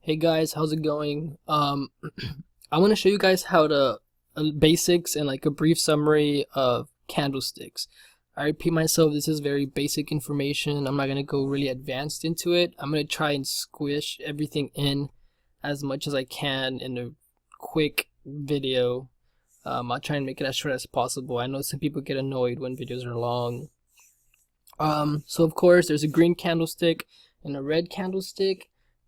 Hey guys, how's it going? I want to show you guys how to basics and like a brief summary of candlesticks. I repeat myself, this is very basic information. I'm not going to go really advanced into it. I'm going to try and squish everything in as much as I can in a quick video. I'll try and make it as short as possible. I know some people get annoyed when videos are long. So of course there's a green candlestick and a red candlestick.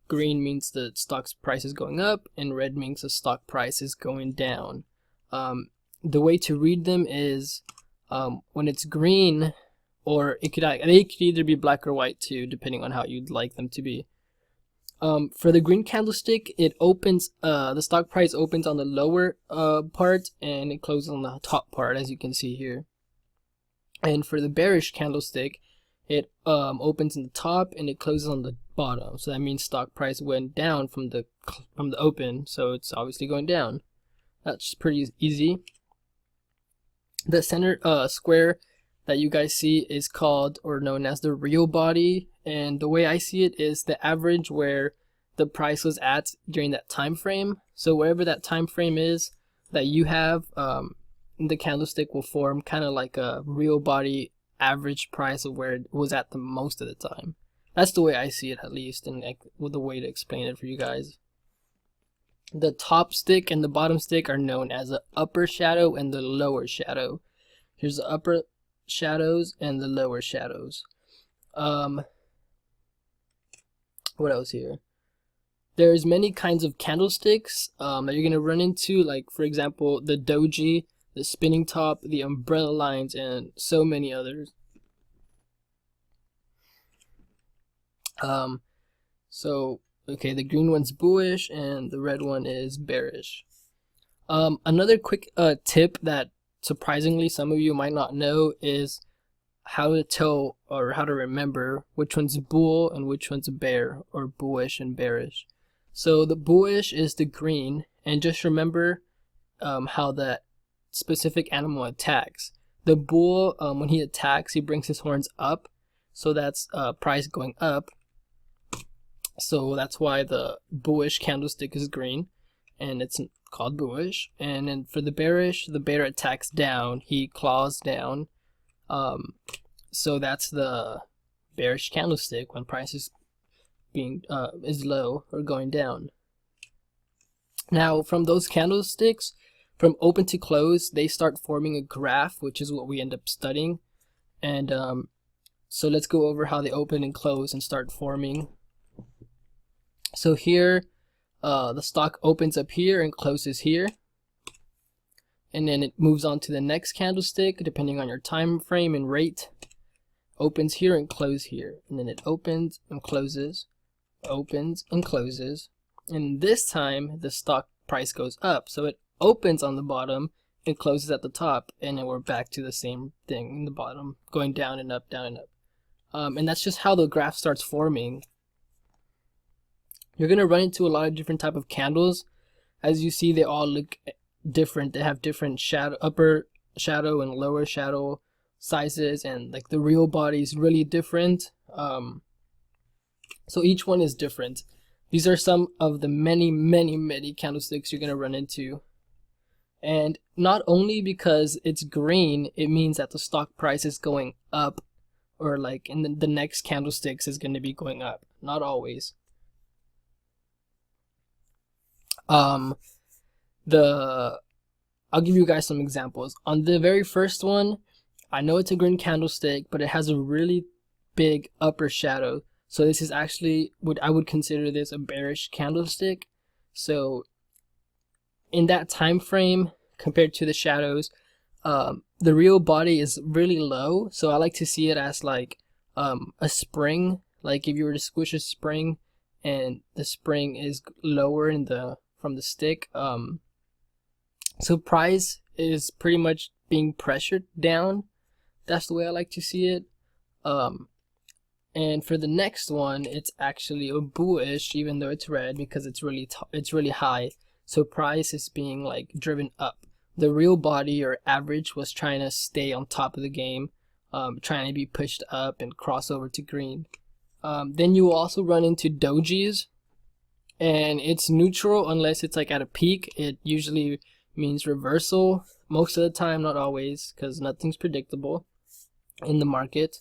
Green means the stock's price is going up, and red means the stock price is going down. The way to read them is when it's green, or they could either be black or white too, depending on how you'd like them to be. For the green candlestick, it opens. The stock price opens on the lower part, and it closes on the top part, as you can see here. And for the bearish candlestick, it opens in the top and it closes on the bottom. So that means stock price went down from the open, so it's obviously going down. That's pretty easy. The center square that you guys see is called or known as the real body, and the way I see it is the average where the price was at during that time frame. So wherever that time frame is that you have, the candlestick will form kind of like a real body average price of where it was at the most of the time. That's the way I see it, at least, and with the way to explain it for you guys. The top stick and the bottom stick are known as the upper shadow and the lower shadow. Here's the upper shadows and the lower shadows. What else here? There's many kinds of candlesticks that you're gonna run into, like for example the doji, the spinning top, the umbrella lines, and so many others. Okay, the green one's bullish and the red one is bearish. Another quick tip that surprisingly some of you might not know is how to tell or how to remember which one's bull and which one's bear, or bullish and bearish. So the bullish is the green, and just remember how that specific animal attacks. The bull, when he attacks, he brings his horns up, so that's price going up. So that's why the bullish candlestick is green, and it's called bullish. And then for the bearish, the bear attacks down, he claws down. So that's the bearish candlestick when price is is low or going down. Now from those candlesticks, from open to close, they start forming a graph, which is what we end up studying. And so let's go over how they open and close and start forming. So here, the stock opens up here and closes here. And then it moves on to the next candlestick, depending on your time frame and rate. Opens here and closes here. And then it opens and closes, opens and closes. And this time, the stock price goes up. So it opens on the bottom and closes at the top, and then we're back to the same thing in the bottom, going down and up, down and up. And that's just how the graph starts forming. You're gonna run into a lot of different type of candles. As you see, they all look different. They have different upper shadow and lower shadow sizes, and like the real body is really different. So each one is different. These are some of the many candlesticks you're gonna run into. And not only because it's green, it means that the stock price is going up, or like in the next candlesticks is going to be going up. Not always. I'll give you guys some examples. On the very first one, I know it's a green candlestick, but it has a really big upper shadow. So this is actually what I would consider this a bearish candlestick. So in that time frame, compared to the shadows, the real body is really low. So I like to see it as like a spring. Like if you were to squish a spring, and the spring is lower in from the stick. So price is pretty much being pressured down. That's the way I like to see it. And for the next one, it's actually a bullish, even though it's red, because it's really high. So price is being like driven up. The real body or average was trying to stay on top of the game, trying to be pushed up and cross over to green. Then you will also run into dojis, and it's neutral unless it's like at a peak. It usually means reversal most of the time, not always, because nothing's predictable in the market.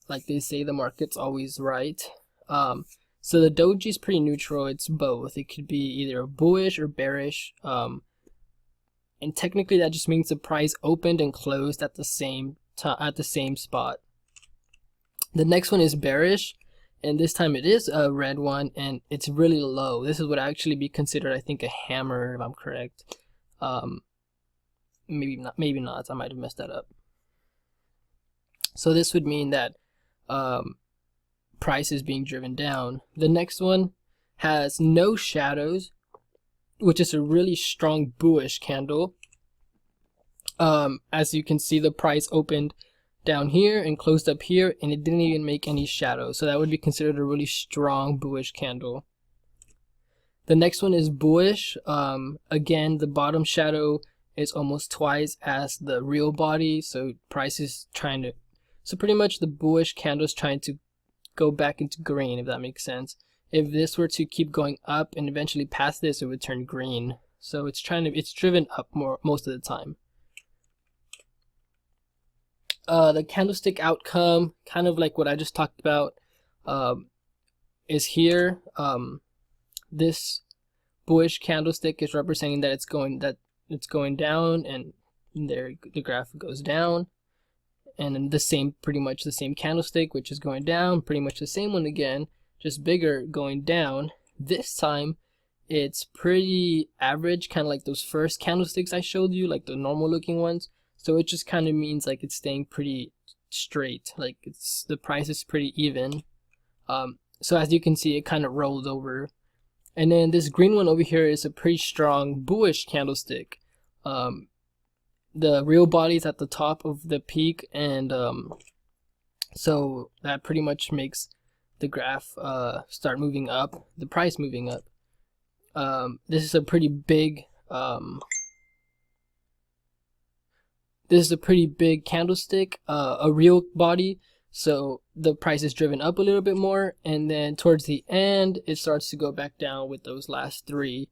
Like they say, the market's always right. So the doji is pretty neutral. It's both. It could be either bullish or bearish. And technically that just means the price opened and closed at the same spot. The next one is bearish, and this time it is a red one, and it's really low. This is what actually be considered, I think, a hammer, if I'm correct. Maybe not. I might have messed that up. So this would mean that price is being driven down. The next one has no shadows, which is a really strong bullish candle. As you can see, the price opened down here and closed up here, and it didn't even make any shadows. So that would be considered a really strong bullish candle. The next one is bullish. Again, the bottom shadow is almost twice as the real body, so price is trying to, so pretty much the bullish candle is trying to go back into green, if that makes sense. If this were to keep going up and eventually past this, it would turn green. So it's driven up most of the time. The candlestick outcome, kind of like what I just talked about, is here. This bullish candlestick is representing that it's going down, and there the graph goes down. And then pretty much the same candlestick, which is going down, pretty much the same one again, just bigger, going down. This time it's pretty average, kind of like those first candlesticks I showed you, like the normal looking ones. So it just kind of means like it's staying pretty straight, like the price is pretty even. So as you can see, it kind of rolled over. And then this green one over here is a pretty strong bullish candlestick. The real body is at the top of the peak, and so that pretty much makes the graph start moving up, the price moving up. This is a pretty big candlestick, a real body, so the price is driven up a little bit more, and then towards the end it starts to go back down with those last three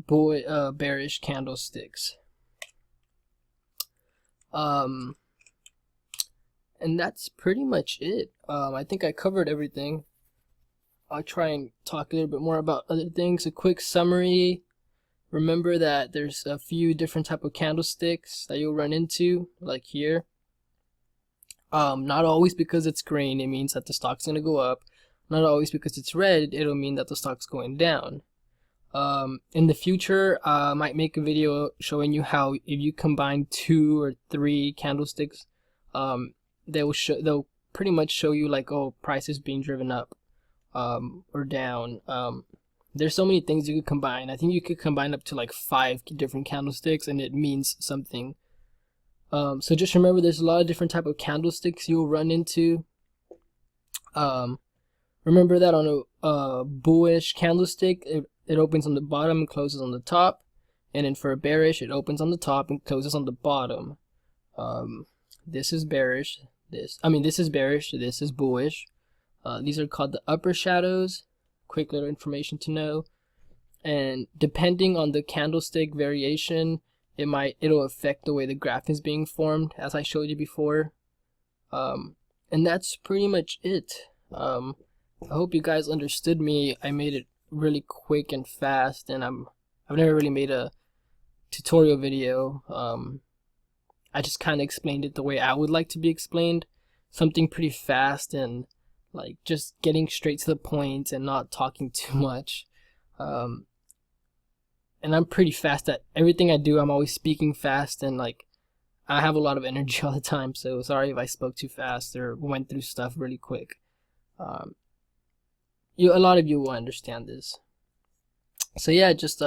bearish candlesticks. And that's pretty much it. I think I covered everything. I'll try and talk a little bit more about other things. A quick summary. Remember that there's a few different type of candlesticks that you'll run into, like here. Not always because it's green, it means that the stock's going to go up. Not always because it's red, it'll mean that the stock's going down. In the future, I might make a video showing you how if you combine 2 or 3 candlesticks, they'll pretty much show you like, oh, price is being driven up or down. There's so many things you could combine. I think you could combine up to like 5 different candlesticks and it means something. So just remember, there's a lot of different type of candlesticks you'll run into. Remember that on a bullish candlestick, it opens on the bottom and closes on the top, and then for a bearish, it opens on the top and closes on the bottom. This is bearish. This is bearish. This is bullish. These are called the upper shadows. Quick little information to know. And depending on the candlestick variation, it'll affect the way the graph is being formed, as I showed you before. And that's pretty much it. I hope you guys understood me. I made it really quick and fast, and I've never really made a tutorial video. I just kind of explained it the way I would like to be explained, something pretty fast and like just getting straight to the point and not talking too much. And I'm pretty fast at everything I do. I'm always speaking fast, and like I have a lot of energy all the time, so sorry if I spoke too fast or went through stuff really quick. A lot of you will understand this. So yeah, just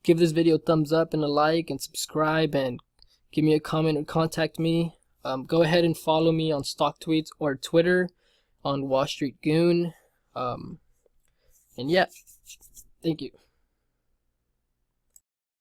give this video a thumbs up and a like, and subscribe, and give me a comment or contact me. Go ahead and follow me on Stocktwits or Twitter on Wall Street Goon. And yeah, thank you.